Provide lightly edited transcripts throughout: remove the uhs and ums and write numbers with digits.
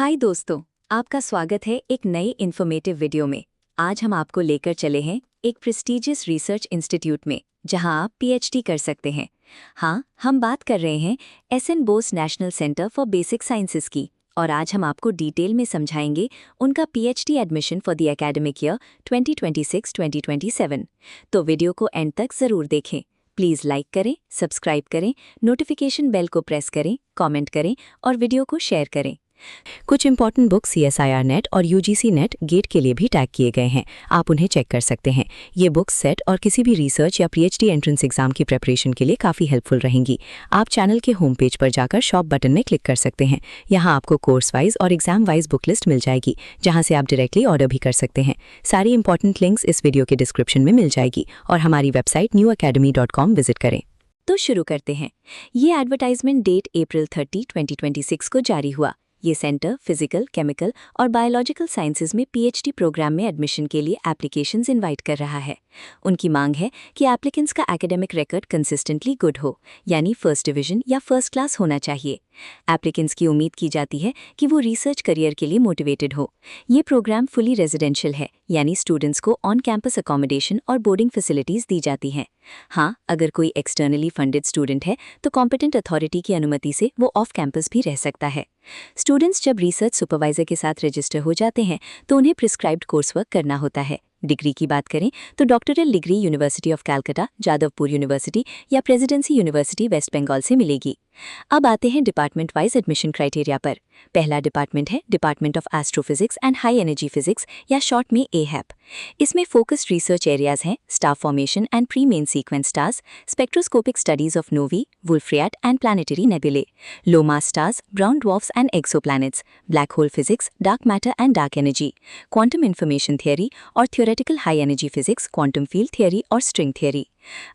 हाय दोस्तों, आपका स्वागत है एक नई इन्फॉर्मेटिव वीडियो में। आज हम आपको लेकर चले हैं एक प्रेस्टीजियस रिसर्च इंस्टीट्यूट में जहां आप पीएचडी कर सकते हैं। हाँ, हम बात कर रहे हैं SN Bose National Centre for Basic Sciences की, और आज हम आपको डिटेल में समझाएंगे उनका PhD admission for the academic year 2026-2027। तो वीडियो को एंड तक ज़रूर देखें। प्लीज़ लाइक करें, सब्सक्राइब करें, नोटिफिकेशन बेल को प्रेस करें, कमेंट करें और वीडियो को शेयर करें। कुछ इंपॉर्टेंट बुक CSIR नेट और UGC नेट गेट के लिए भी टैग किए गए हैं, आप उन्हें चेक कर सकते हैं। ये बुक्स सेट और किसी भी रिसर्च या पीएचडी एंट्रेंस एग्जाम की प्रिपरेशन के लिए काफ़ी हेल्पफुल रहेंगी। आप चैनल के होम पेज पर जाकर शॉप बटन में क्लिक कर सकते हैं। यहाँ आपको कोर्स वाइज और एग्जाम वाइज बुक लिस्ट मिल जाएगी, जहाँ से आप डायरेक्टली ऑर्डर भी कर सकते हैं। सारी इंपॉर्टेंट लिंक्स इस वीडियो के डिस्क्रिप्शन में मिल जाएगी और हमारी वेबसाइट newacademy.com विजिट करें। तो शुरू करते हैं। ये एडवर्टाइजमेंट डेट अप्रैल 30, 2026 को जारी हुआ। ये सेंटर फिजिकल, केमिकल और बायोलॉजिकल साइंसेज में पीएचडी प्रोग्राम में एडमिशन के लिए एप्लीकेशंस इनवाइट कर रहा है। उनकी मांग है कि एप्लीकेंट्स का एकेडमिक रिकॉर्ड कंसिस्टेंटली गुड हो, यानी फर्स्ट डिवीजन या फर्स्ट क्लास होना चाहिए। एप्लीकेंट्स की उम्मीद की जाती है कि वो रिसर्च करियर के लिए मोटिवेटेड हो। ये प्रोग्राम फुली रेजिडेंशियल है, यानी स्टूडेंट्स को ऑन कैंपस अकोमोडेशन और बोर्डिंग फैसिलिटीज दी जाती हैं। हाँ, अगर कोई एक्सटर्नली फंडेड स्टूडेंट है तो कॉम्पिटेंट अथॉरिटी की अनुमति से वो ऑफ कैंपस भी रह सकता है। स्टूडेंट्स जब रिसर्च सुपरवाइजर के साथ रजिस्टर हो जाते हैं तो उन्हें प्रिस्क्राइब्ड कोर्स वर्क करना होता है। डिग्री की बात करें तो doctoral degree university of Calcutta, Jadavpur university या प्रेसिडेंसी यूनिवर्सिटी वेस्ट बंगाल से मिलेगी। अब आते हैं डिपार्टमेंट वाइज एडमिशन क्राइटेरिया पर। पहला डिपार्टमेंट है department of astrophysics and high energy physics या शॉर्ट में AHEP। इसमें फोकस्ड रिसर्च एरियाज हैं star formation and pre main sequence stars, spectroscopic studies of novae, Wolf Rayet and planetary nebulae, low mass stars, brown dwarfs and exoplanets, black hole physics, dark matter and dark energy, quantum information theory और theoretical high energy physics, quantum field theory और string theory.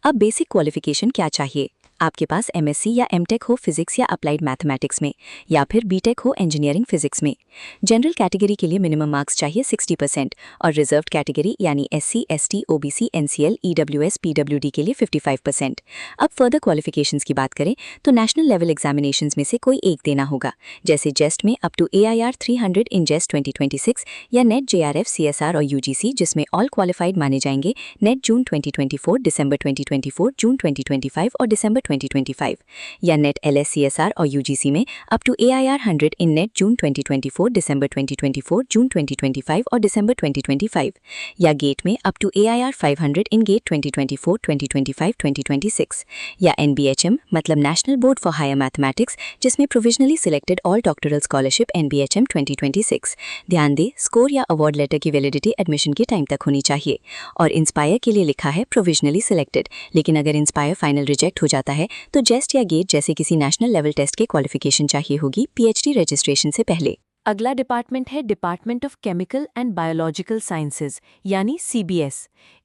अब basic qualification क्या चाहिए? आपके पास MSc या MTech हो physics या अप्लाइड मैथमेटिक्स में, या फिर BTech हो इंजीनियरिंग फिजिक्स में। जनरल कैटेगरी के लिए मिनिमम मार्क्स चाहिए 60% और रिजर्व्ड कैटेगरी यानी SC, ST, OBC, NCL, EWS, PWD के लिए 55%। अब फर्दर क्वालिफिकेशंस की बात करें तो नेशनल लेवल एग्जामिनेशंस में से कोई एक देना होगा, जैसे जेस्ट में up to AIR 300 in JEST 2026 या नेट JRF CSR और UGC, जिसमें ऑल क्वालिफाइड माने जाएंगे, नेट जून 2024, दिसंबर 2024, जून 2025 और दिसंबर 2025, या नेट LS CSR और UGC में up to AIR 100 in NET June 2024, December 2024, June 2025 और दिसंबर 2025, या गेट में up to AIR 500 in GATE 2024, 2025, 2026, या NBHM मतलब national board for higher mathematics, जिसमें provisionally selected all doctoral scholarship NBHM 2026। ध्यान दें, स्कोर या अवार्ड लेटर की वैलिडिटी एडमिशन के टाइम तक होनी चाहिए। और इंस्पायर के लिए लिखा है प्रोविजनली सिलेक्टेड, लेकिन अगर इंस्पायर फाइनल रिजेक्ट हो जाता है तो जेस्ट या गेट जैसे किसी नेशनल लेवल टेस्ट के क्वालिफिकेशन चाहिए होगी पीएचडी रजिस्ट्रेशन से पहले। अगला डिपार्टमेंट है department of chemical and biological sciences यानी CBS।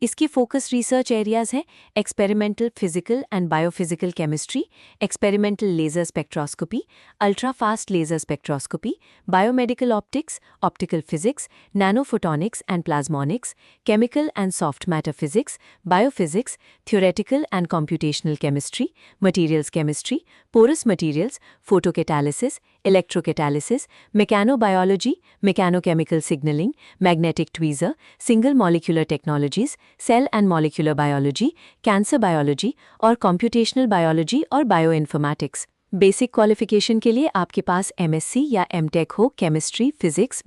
इसकी फोकस रिसर्च एरियाज हैं experimental physical and biophysical chemistry, experimental laser spectroscopy, ultrafast laser spectroscopy, biomedical optics, optical physics, nanophotonics and plasmonics, chemical and soft matter physics, biophysics, theoretical and computational chemistry, materials chemistry, porous materials, photocatalysis, electrocatalysis, mechanobiology, mechanochemical signalling, magnetic tweezer, single molecular technologies, cell and molecular biology, cancer biology और computational biology और bioinformatics. Basic qualification के लिए आपके पास MSc या MTech हो chemistry, physics,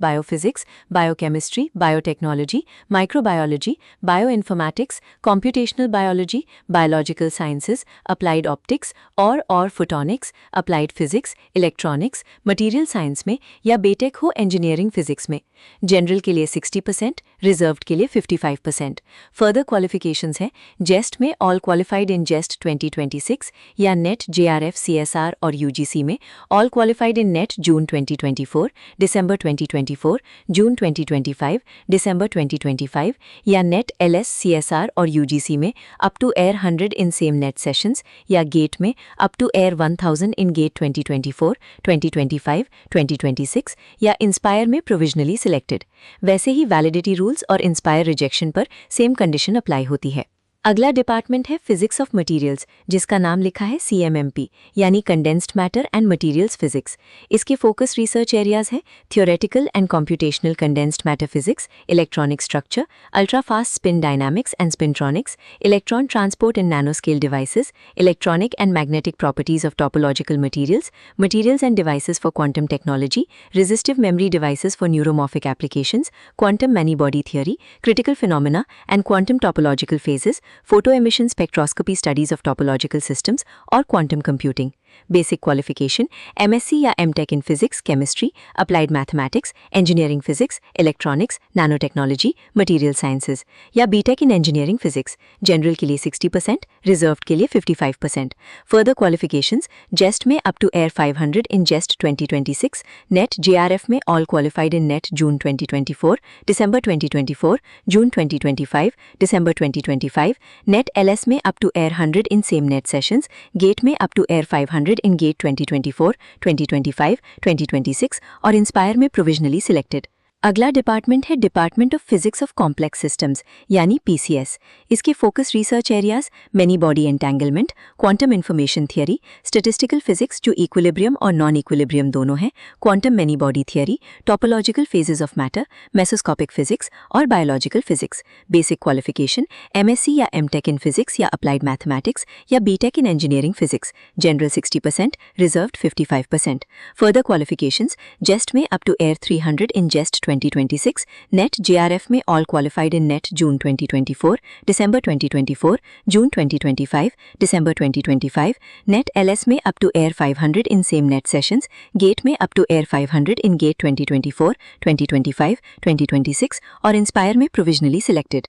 biochemistry, biotechnology, microbiology, bioinformatics, computational biology, biological sciences, applied optics और photonics, applied physics, electronics, material science में, या BTech हो इंजीनियरिंग फिजिक्स में। जनरल के लिए 60%, रिजर्व्ड के लिए 55%। फर्दर क्वालिफिकेशंस हैं जेस्ट में ऑल क्वालिफाइड इन जेस्ट 2026 या नेट JRF CSR और UGC में all qualified in NET June 2024, December 2024, June 2025, December 2025, या नेट LS CSR और UGC में up to AIR 100 in same NET sessions, या गेट में up to AIR 1000 in GATE 2024, 2025, 2026, या INSPIRE में प्रोविजनली सिलेक्टेड। वैसे ही वैलिडिटी रूल्स और इंस्पायर रिजेक्शन पर सेम कंडीशन अप्लाई होती है। अगला डिपार्टमेंट है फिजिक्स ऑफ मटेरियल्स, जिसका नाम लिखा है CMMP यानी condensed matter and materials physics. इसके फोकस रिसर्च एरियाज हैं theoretical and computational condensed matter physics, electronic structure, ultra fast spin dynamics and spintronics, electron transport in nanoscale devices, electronic and magnetic properties of topological materials end devices for quantum technology, resistive memory devices for neuromorphic applications, quantum many body theory, critical phenomena and quantum topological phases, photo emission spectroscopy studies of topological systems और quantum computing. Basic qualification MSc या MTech in physics, chemistry, applied mathematics, engineering physics, electronics, nano technology, material sciences या BTech in engineering physics. General के लिए 60%, reserved के लिए 55%। Further qualifications JEST में up to AIR 500 in JEST 2026, NET JRF में all qualified in NET June 2024, December 2024, June 2025, December 2025, NET LS में up to AIR 100 in same NET sessions, GATE में up to AIR 500 in GATE 2024, 2025, 2026 और INSPIRE में provisionally selected. अगला department है department of physics of complex systems यानी PCS। इसके focus research areas many body entanglement, quantum information theory, statistical physics जो equilibrium और non equilibrium दोनों हैं, quantum many body theory, topological phases of matter, mesoscopic physics और biological physics. Basic qualification MSc या MTech in physics या applied mathematics या BTech in engineering physics. General 60%, reserved 55%। Further qualifications JEST में up to AIR 300 in JEST 2026, NET JRF में all qualified in NET June 2024, December 2024, June 2025, December 2025, NET LS में up to AIR 500 in same NET sessions, GATE में up to AIR 500 in GATE 2024, 2025, 2026 और INSPIRE में provisionally selected.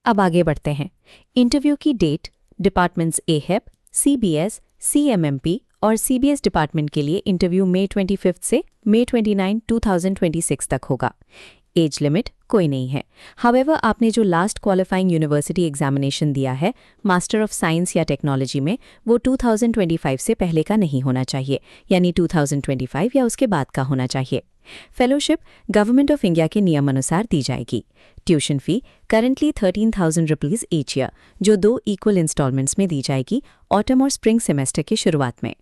अब आगे बढ़ते हैं। Interview की date departments AHEP, CBS, CMMP और CBS डिपार्टमेंट के लिए इंटरव्यू मई 25 से मई 29, 2026 तक होगा। एज लिमिट कोई नहीं है। हावेवर आपने जो लास्ट क्वालिफाइंग यूनिवर्सिटी एग्जामिनेशन दिया है मास्टर ऑफ साइंस या टेक्नोलॉजी में, वो 2025 से पहले का नहीं होना चाहिए, यानी 2025 या उसके बाद का होना चाहिए। फेलोशिप गवर्नमेंट ऑफ इंडिया के नियमानुसार दी जाएगी। Tuition fee currently 13,000 rupees each year, जो 2 इक्वल इंस्टॉलमेंट्स में दी जाएगी ऑटम और स्प्रिंग सेमेस्टर की शुरुआत में।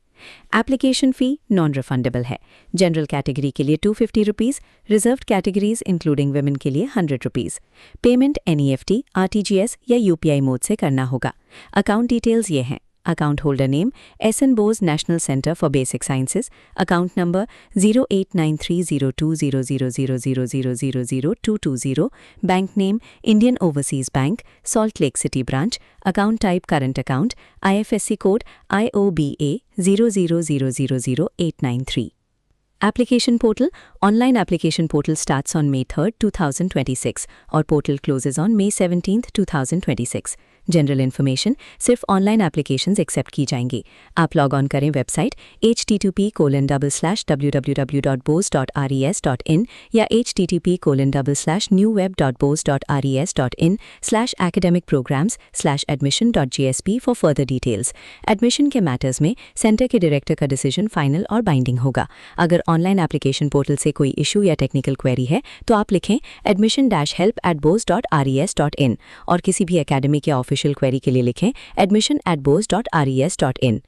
एप्लीकेशन फ़ी नॉन रिफंडेबल है। जनरल कैटेगरी के लिए 250 rupees, reserved categories including women के लिए 100 रुपीज़। पेमेंट NEFT, RTGS या UPI मोड से करना होगा। अकाउंट डिटेल्स ये हैं। Account holder name SN Bose national Centre for Basic sciences, account number 0893020000000220, bank name Indian overseas bank, salt lake city branch, account type current account, IFSC code IOBA 00000893। Application portal online application portal starts on May 3, 2026 और portal closes on May 17, 2026। General information सिर्फ online applications accept की जाएंगी। आप log on करें website http://www.bose.res.in या http://newweb.bose.res.in/academicprograms/admission.jsp for further details. Admission के matters में centre के डायरेक्टर का डिसीजन फाइनल और बाइंडिंग होगा। अगर ऑनलाइन एप्लीकेशन पोर्टल से कोई इशू या टेक्निकल क्वेरी है तो आप लिखें admission-help@bose.res.in और किसी भी एकेडमी के ऑफिशियल क्वेरी के लिए लिखें admission@bose.res.in।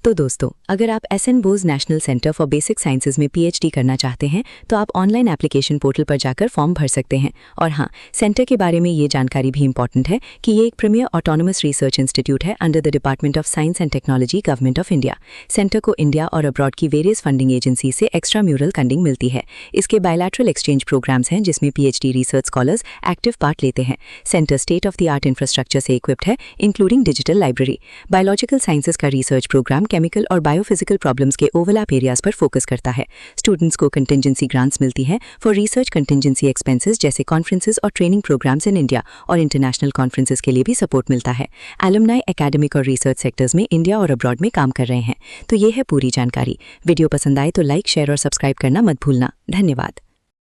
तो दोस्तों, अगर आप SN Bose national Centre for Basic sciences में PhD करना चाहते हैं तो आप ऑनलाइन एप्लीकेशन पोर्टल पर जाकर फॉर्म भर सकते हैं। और हाँ, सेंटर के बारे में ये जानकारी भी इंपॉर्टेंट है कि ये एक प्रीमियर ऑटोनोमस रिसर्च इंस्टीट्यूट है under the department of science and technology, government of India. Centre को इंडिया और अब्रॉड की वेरियस फंडिंग एजेंसी से एक्स्ट्रा म्यूरल फंडिंग मिलती है। इसके बायलैटरल एक्सचेंज प्रोग्राम्स हैं जिसमें PhD research scholars active part लेते हैं। Centre state of the art infrastructure से इक्विप्ड है, including digital library. Biological sciences का रिसर्च प्रोग्राम केमिकल और बायोफिजिकल प्रॉब्लम्स के ओवरलैप एरियाज पर फोकस करता है। स्टूडेंट्स को कंटिजेंसी ग्रांट्स मिलती हैं फॉर रिसर्च कंटिजेंसी एक्सपेंसेस जैसे कॉन्फ्रेंसेस और ट्रेनिंग प्रोग्राम्स इन इंडिया, और इंटरनेशनल कॉन्फ्रेंसेस के लिए भी सपोर्ट मिलता है। एलुमनाई एकेडमिक और रिसर्च सेक्टर्स में इंडिया और अब्रॉड में काम कर रहे हैं। तो ये है पूरी जानकारी। वीडियो पसंद आए तो लाइक, शेयर और सब्सक्राइब करना मत भूलना। धन्यवाद।